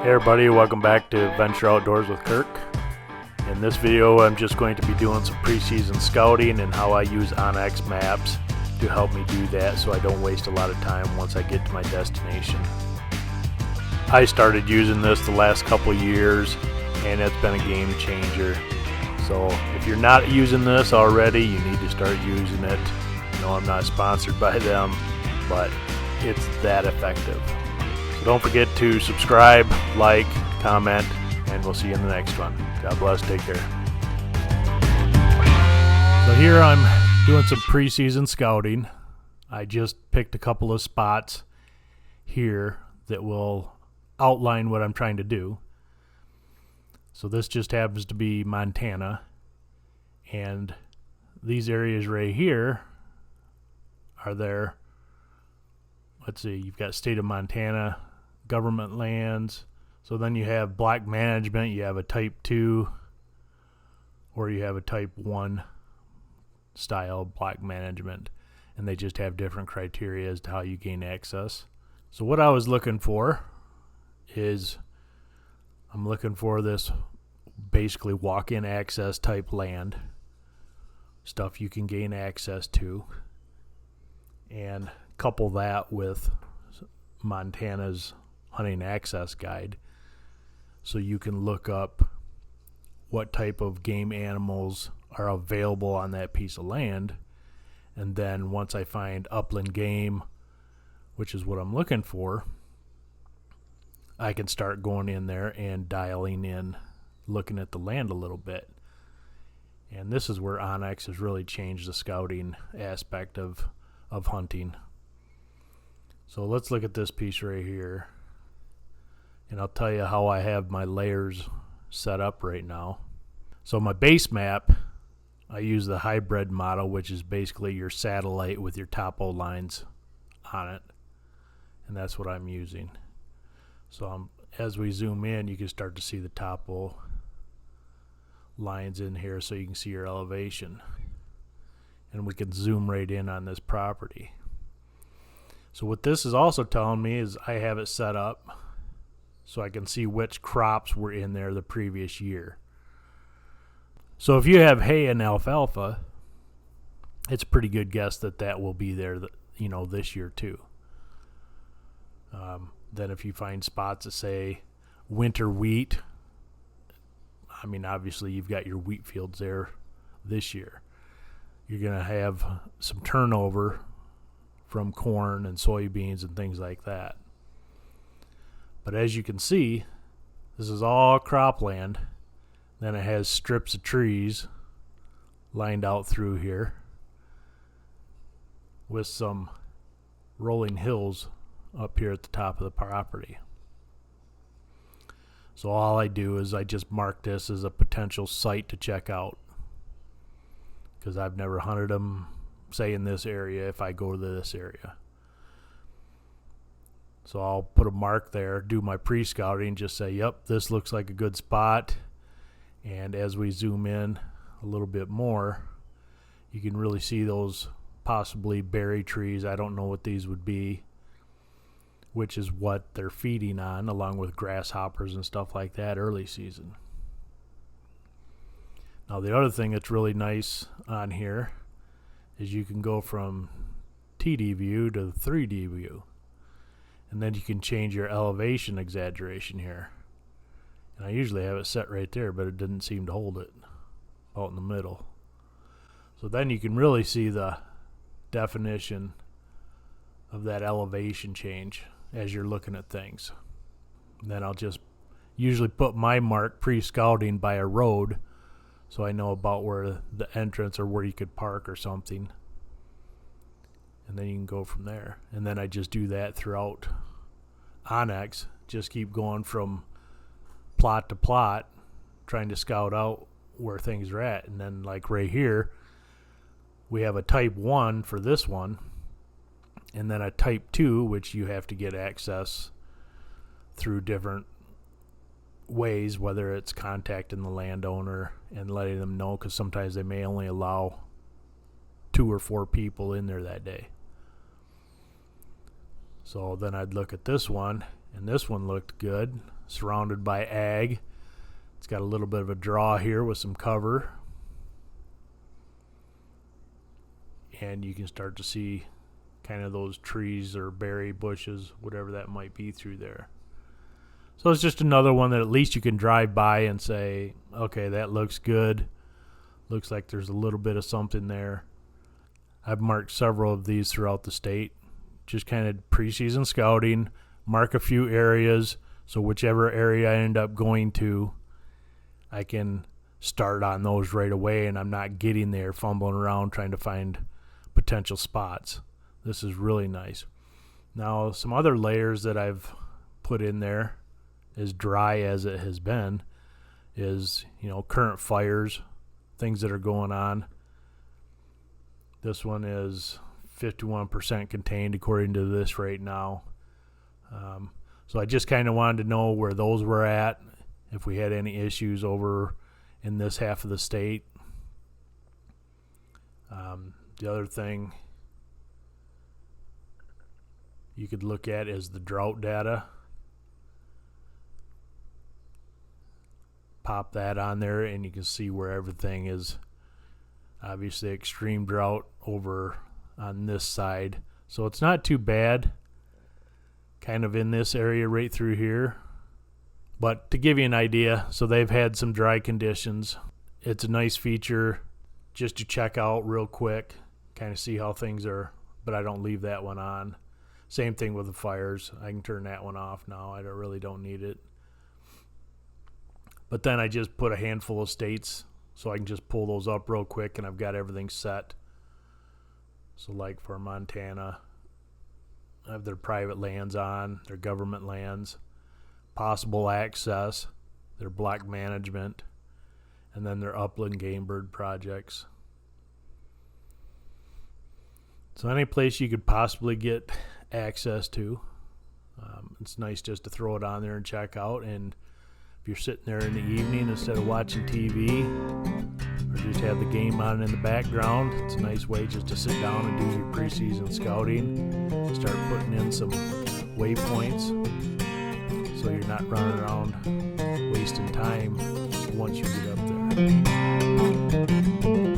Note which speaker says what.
Speaker 1: Hey everybody, welcome back to Venture Outdoors with Kirk. In this video I'm just going to be doing some preseason scouting and how I use Onyx maps to help me do that so I don't waste a lot of time once I get to my destination. I started using this the last couple years and it's been a game changer. So if you're not using this already, you need to start using it. No, I'm not sponsored by them, but it's that effective. So don't forget to subscribe, like, comment, and we'll see you in the next one. God bless. Take care. So here I'm doing some preseason scouting. I just picked a couple of spots here that will outline what I'm trying to do. So this just happens to be Montana. And these areas right here are there. Let's see, you've got state of Montana, government lands. So then you have block management, you have a type 2 or you have a type 1 style block management, and they just have different criteria as to how you gain access. So what I was looking for is I'm looking for this basically walk-in access type land, stuff you can gain access to, and couple that with Montana's hunting access guide so you can look up what type of game animals are available on that piece of land. And then once I find upland game, which is what I'm looking for, I can start going in there and dialing in, looking at the land a little bit. And this is where Onyx has really changed the scouting aspect of hunting. So let's look at this piece right here. And I'll tell you how I have my layers set up right now. So my base map, I use the hybrid model, which is basically your satellite with your topo lines on it. And that's what I'm using. So as we zoom in, you can start to see the topo lines in here so you can see your elevation. And we can zoom right in on this property. So what this is also telling me is I have it set up so I can see which crops were in there the previous year. So if you have hay and alfalfa, it's a pretty good guess that that will be there, this year too. Then if you find spots that say winter wheat, I mean, obviously you've got your wheat fields there this year. You're going to have some turnover from corn and soybeans and things like that. But as you can see, this is all cropland. Then it has strips of trees lined out through here with some rolling hills up here at the top of the property. So all I do is I just mark this as a potential site to check out, because I've never hunted them, say, in this area if I go to this area. So I'll put a mark there, do my pre-scouting, just say, yep, this looks like a good spot. And as we zoom in a little bit more, you can really see those possibly berry trees. I don't know what these would be, which is what they're feeding on, along with grasshoppers and stuff like that early season. Now the other thing that's really nice on here is you can go from TD view to 3D view. And then you can change your elevation exaggeration here. And I usually have it set right there, but it didn't seem to hold it out in the middle. So then you can really see the definition of that elevation change as you're looking at things. And then I'll just usually put my mark pre-scouting by a road so I know about where the entrance or where you could park or something. And then you can go from there. And then I just do that throughout Onyx. Just keep going from plot to plot, trying to scout out where things are at. And then like right here, we have a type 1 for this one, and then a type 2, which you have to get access through different ways, whether it's contacting the landowner and letting them know, because sometimes they may only allow 2 or 4 people in there that day. So then I'd look at this one, and this one looked good. surrounded by ag. It's got a little bit of a draw here with some cover. And you can start to see kind of those trees or berry bushes, whatever that might be through there. So it's just another one that at least you can drive by and say, okay, that looks good. Looks like there's a little bit of something there. I've marked several of these throughout the state. Just kind of preseason scouting, mark a few areas. So whichever area I end up going to, I can start on those right away, and I'm not getting there fumbling around trying to find potential spots. This is really nice. Now, some other layers that I've put in there, as dry as it has been, is, current fires, things that are going on. This one is 51% contained according to this right now. So I just kind of wanted to know where those were at, if we had any issues over in this half of the state. The other thing you could look at is the drought data. Pop that on there and you can see where everything is. Obviously extreme drought over on this side. So it's not too bad kind of in this area right through here. But to give you an idea, so they've had some dry conditions. It's a nice feature just to check out real quick, kind of see how things are, but I don't leave that one on. Same thing with the fires. I can turn that one off now. I really don't need it. But then I just put a handful of states so I can just pull those up real quick and I've got everything set. So like for Montana, I have their private lands on, their government lands, possible access, their block management, and then their upland game bird projects. So any place you could possibly get access to, it's nice just to throw it on there and check out. And if you're sitting there in the evening instead of watching TV or just have the game on in the background, it's a nice way just to sit down and do your preseason scouting, start putting in some waypoints so you're not running around wasting time once you get up there.